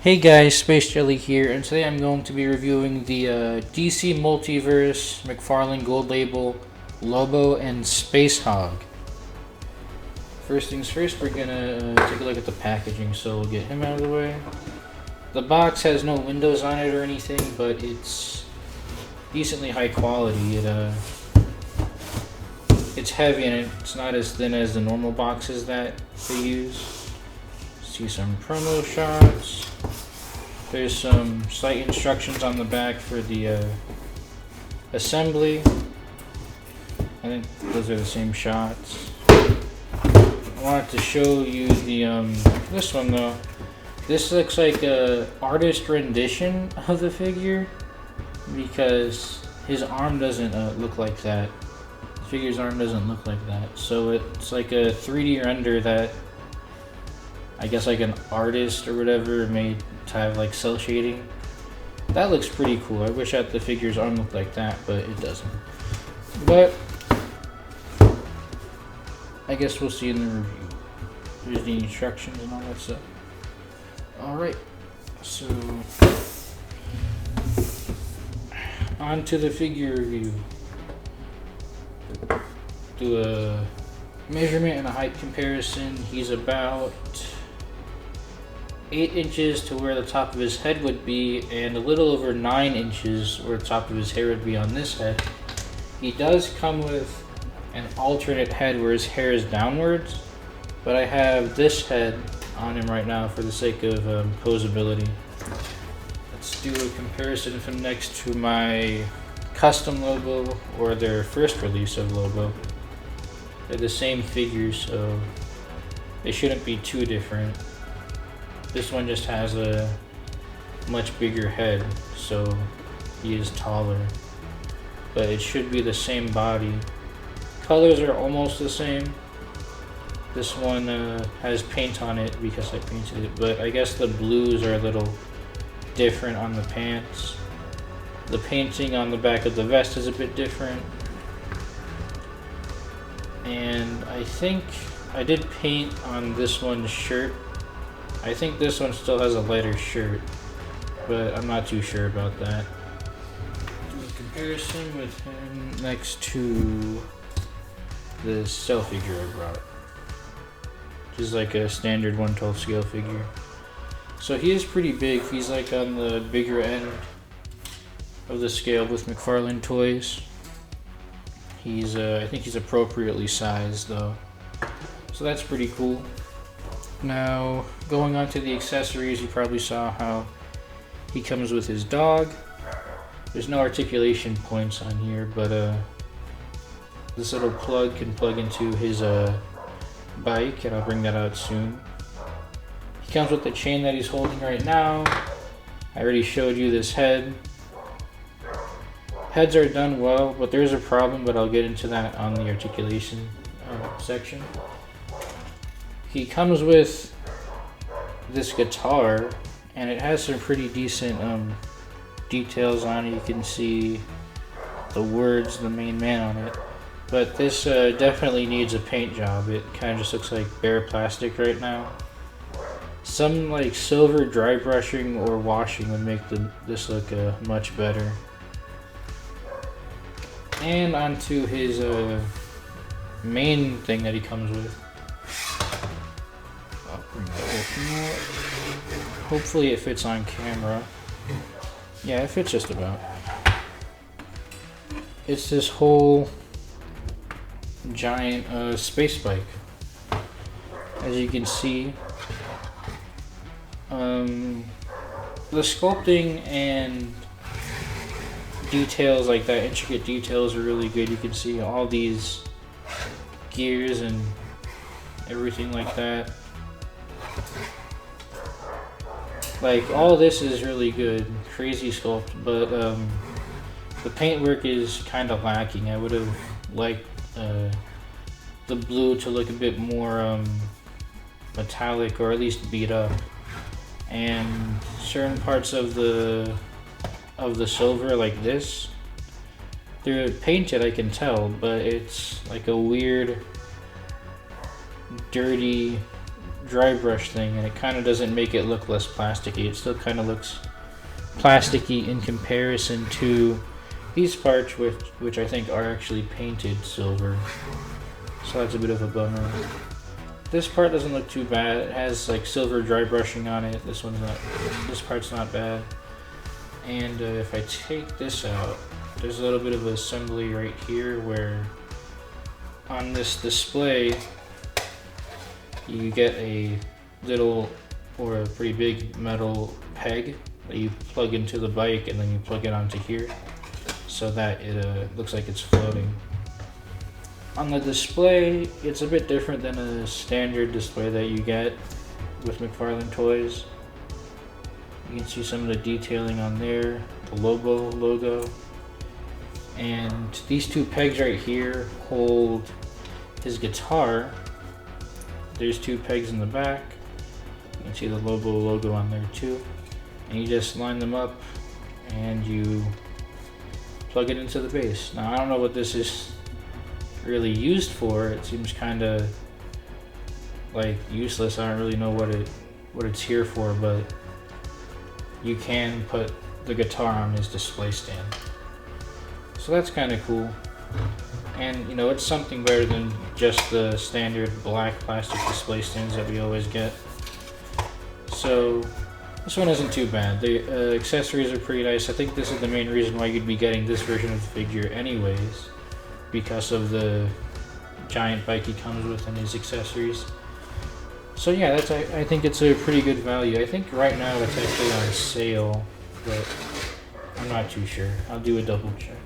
Hey guys, Space Jelly here, and today I'm going to be reviewing the DC Multiverse McFarlane Gold Label Lobo and Spacehog. First things first, we're gonna take a look at the packaging, so we'll get him out of the way. The box has no windows on it or anything, but it's decently high quality. It's heavy and it's not as thin as the normal boxes that they use. See some promo shots. There's some slight instructions on the back for the assembly. I think those are the same shots. I wanted to show you the this one though. This looks like a artist rendition of the figure because his arm doesn't look like that. The figure's arm doesn't look like that. So it's like a 3D render that I guess like an artist or whatever made to have like cell shading. That looks pretty cool. I wish that the figure's arm looked like that, but it doesn't. But I guess we'll see in the review. Here's the instructions and all that stuff. Alright, so on to the figure review. Do a measurement and a height comparison. He's about 8 inches to where the top of his head would be, and a little over 9 inches where the top of his hair would be on this head. He does come with an alternate head where his hair is downwards, but I have this head on him right now for the sake of posability. Let's do a comparison from next to my custom Lobo or their first release of Lobo. They're the same figures, so they shouldn't be too different. This one just has a much bigger head, so he is taller, but it should be the same body. Colors are almost the same. This one has paint on it because I painted it, but I guess the blues are a little different on the pants. The painting on the back of the vest is a bit different. And I think I did paint on this one's shirt. I think this one still has a lighter shirt, but I'm not too sure about that. Do a comparison with him next to the cell figure I brought, which is like a standard 1/12 scale figure. So he is pretty big. He's like on the bigger end of the scale with McFarlane toys. He's I think he's appropriately sized though, so that's pretty cool. Now, going on to the accessories, you probably saw how he comes with his dog. There's no articulation points on here, but this little plug can plug into his bike, and I'll bring that out soon. He comes with the chain that he's holding right now. I already showed you this head. Heads are done well, but there's a problem, but I'll get into that on the articulation section. He comes with this guitar, and it has some pretty decent details on it. You can see the words, the main man on it. But this definitely needs a paint job. It kind of just looks like bare plastic right now. Some like silver dry brushing or washing would make this look much better. And onto his main thing that he comes with. Hopefully it fits on camera. Yeah, it fits just about. It's this whole giant space bike. As you can see, the sculpting and details like that, intricate details, are really good. You can see all these gears and everything like that. Like, all this is really good, crazy sculpt, but the paintwork is kind of lacking. I would have liked the blue to look a bit more metallic, or at least beat up. And certain parts of the silver, like this, they're painted, I can tell, but it's like a weird, dirty dry brush thing, and it kind of doesn't make it look less plasticky. It still kind of looks plasticky in comparison to these parts, which I think are actually painted silver. So that's a bit of a bummer. This part doesn't look too bad. It has like silver dry brushing on it. This part's not bad. And if I take this out, there's a little bit of assembly right here where on this display you get a little or a pretty big metal peg that you plug into the bike, and then you plug it onto here so that it looks like it's floating. On the display, it's a bit different than a standard display that you get with McFarlane toys. You can see some of the detailing on there, the Lobo logo. And these two pegs right here hold his guitar. There's two pegs in the back. You can see the Lobo logo on there too. And you just line them up and you plug it into the bass. Now I don't know what this is really used for. It seems kind of like useless. I don't really know what it's here for, but you can put the guitar on his display stand. So that's kind of cool. And you know, it's something better than just the standard black plastic display stands that we always get. So this one isn't too bad. The accessories are pretty nice. I think this is the main reason why you'd be getting this version of the figure anyways, because of the giant bike he comes with and his accessories. So yeah, I think it's a pretty good value. I think right now it's actually on sale, but I'm not too sure. I'll do a double check.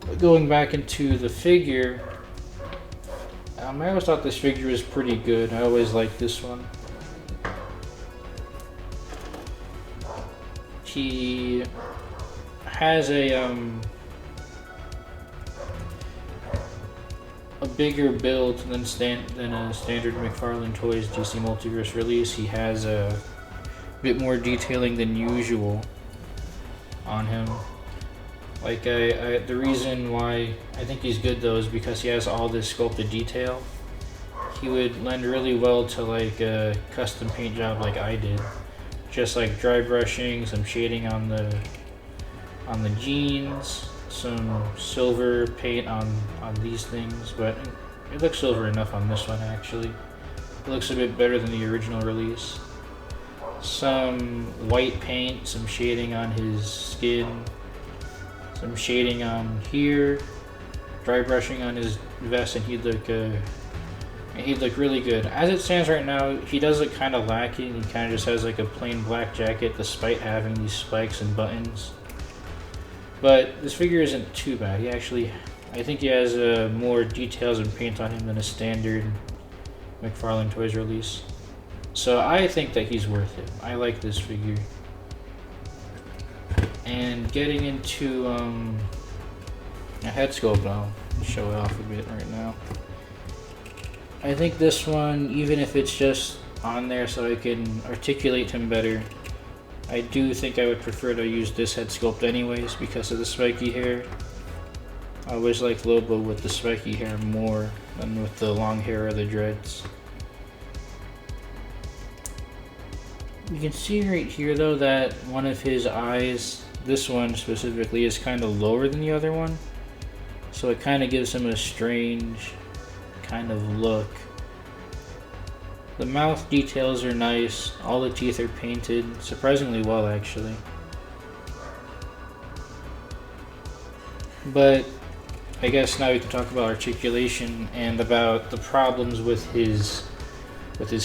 But going back into the figure, I always thought this figure was pretty good. I always liked this one. He has a bigger build than a standard McFarlane Toys DC Multiverse release. He has a bit more detailing than usual on him. Like the reason why I think he's good though is because he has all this sculpted detail. He would lend really well to like a custom paint job like I did. Just like dry brushing, some shading on the jeans, some silver paint on these things, but it looks silver enough on this one actually. It looks a bit better than the original release. Some white paint, some shading on his skin, some shading on here, dry brushing on his vest, and he'd look really good. As it stands right now, he does look kind of lacking. He kind of just has like a plain black jacket despite having these spikes and buttons. But this figure isn't too bad. I think he has more details and paint on him than a standard McFarlane Toys release. So I think that he's worth it. I like this figure. And getting into a head sculpt, I'll show it off a bit right now. I think this one, even if it's just on there so I can articulate him better, I do think I would prefer to use this head sculpt anyways because of the spiky hair. I always like Lobo with the spiky hair more than with the long hair or the dreads. You can see right here though that one of his eyes, this one specifically, is kind of lower than the other one. So it kind of gives him a strange kind of look. The mouth details are nice. All the teeth are painted surprisingly well actually. But I guess now we can talk about articulation and about the problems with his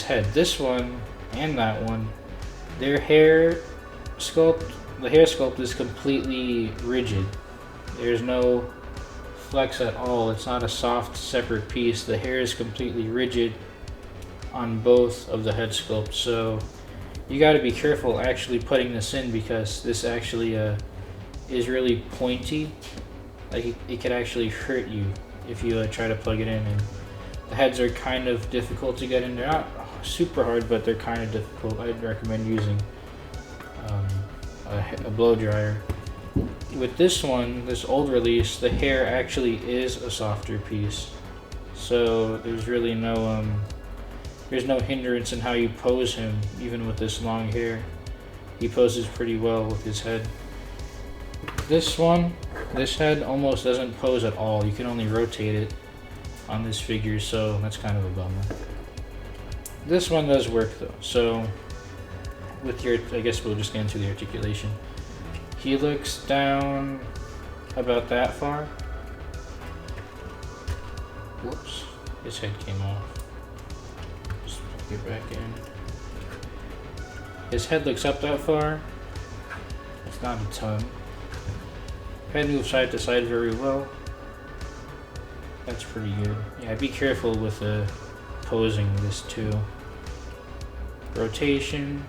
head. This one and that one, their hair sculpt, the hair sculpt is completely rigid. There's no flex at all. It's not a soft separate piece. The hair is completely rigid on both of the head sculpts, so you got to be careful actually putting this in because this actually is really pointy. Like it could actually hurt you if you try to plug it in, and the heads are kind of difficult to get in. They're not super hard, but they're kind of difficult. I'd recommend using a blow dryer. With this one, this old release, the hair actually is a softer piece, so there's really no there's no hindrance in how you pose him, even with this long hair. He poses pretty well with his head. This head almost doesn't pose at all. You can only rotate it on this figure, so that's kind of a bummer. This one does work though. So with your, I guess we'll just get into the articulation. He looks down about that far. Whoops, his head came off. Just plug it back in. His head looks up that far. It's not a ton. Head moves side to side very well. That's pretty good. Yeah, be careful with posing this too. Rotation.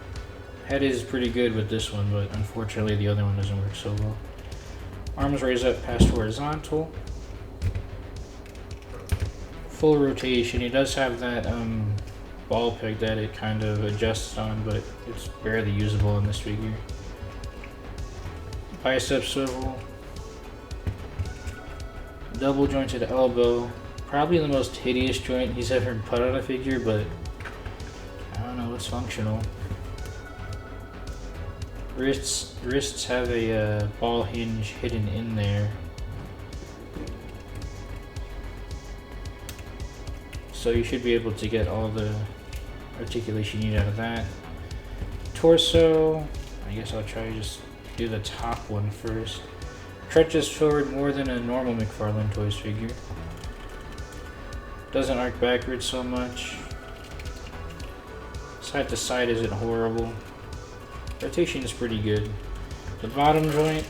Head is pretty good with this one, but unfortunately the other one doesn't work so well. Arms raise up past horizontal. Full rotation. He does have that ball peg that it kind of adjusts on, but it's barely usable in this figure. Bicep swivel. Double jointed elbow. Probably the most hideous joint he's ever put on a figure, but I don't know, it's functional. Wrists have a ball hinge hidden in there. So you should be able to get all the articulation you need out of that. Torso, I guess I'll try to just do the top one first. Stretches forward more than a normal McFarlane Toys figure. Doesn't arc backwards so much. Side to side isn't horrible. Rotation is pretty good. The bottom joint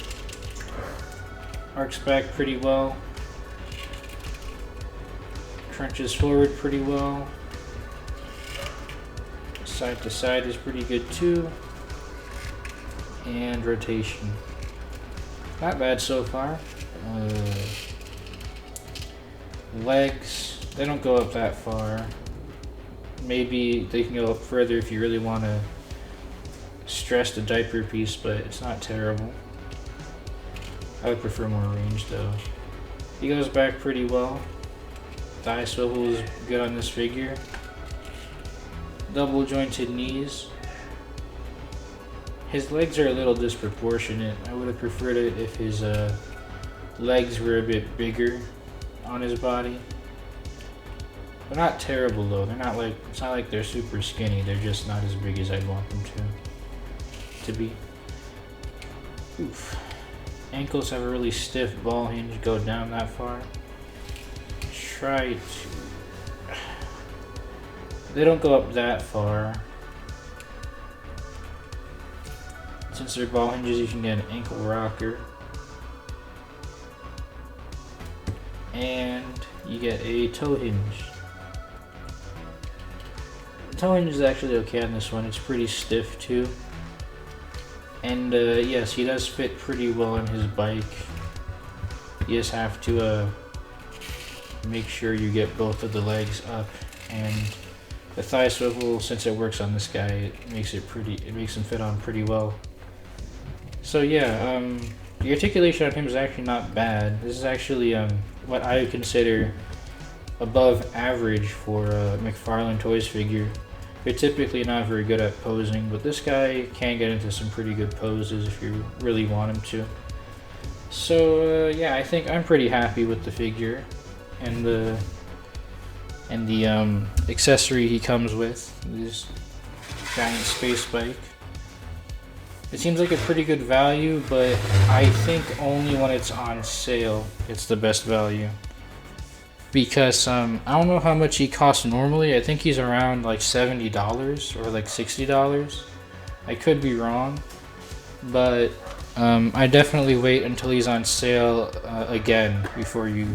arcs back pretty well. Crunches forward pretty well. Side to side is pretty good too. And rotation. Not bad so far. Legs, they don't go up that far. Maybe they can go up further if you really want to stress the diaper piece, but it's not terrible. I would prefer more range though. He goes back pretty well. Thigh swivel is good on this figure. Double jointed knees. His legs are a little disproportionate. I would have preferred it if his legs were a bit bigger on his body. They're not terrible though. They're not like, it's not like they're super skinny. They're just not as big as I'd want them to be. Oof. Ankles have a really stiff ball hinge, go down that far. Try to... They don't go up that far. Since they're ball hinges, you can get an ankle rocker. And you get a toe hinge. The toe hinge is actually okay on this one. It's pretty stiff too. And yes, he does fit pretty well on his bike. You just have to make sure you get both of the legs up, and the thigh swivel, since it works on this guy, it makes him fit on pretty well. So yeah, the articulation on him is actually not bad. This is actually what I would consider above average for a McFarlane Toys figure. They're typically not very good at posing, but this guy can get into some pretty good poses if you really want him to. So yeah, I think I'm pretty happy with the figure and the accessory he comes with, this giant space bike. It seems like a pretty good value, but I think only when it's on sale it's the best value. Because I don't know how much he costs normally. I think he's around like $70 or like $60. I could be wrong, but I definitely wait until he's on sale again before you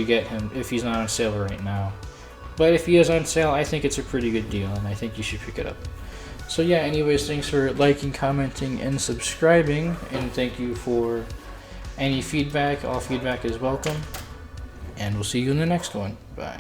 get him, if he's not on sale right now. But if he is on sale, I think it's a pretty good deal, and I think you should pick it up. So yeah, anyways, thanks for liking, commenting, and subscribing, and thank you for any feedback. All feedback is welcome, and we'll see you in the next one. Bye.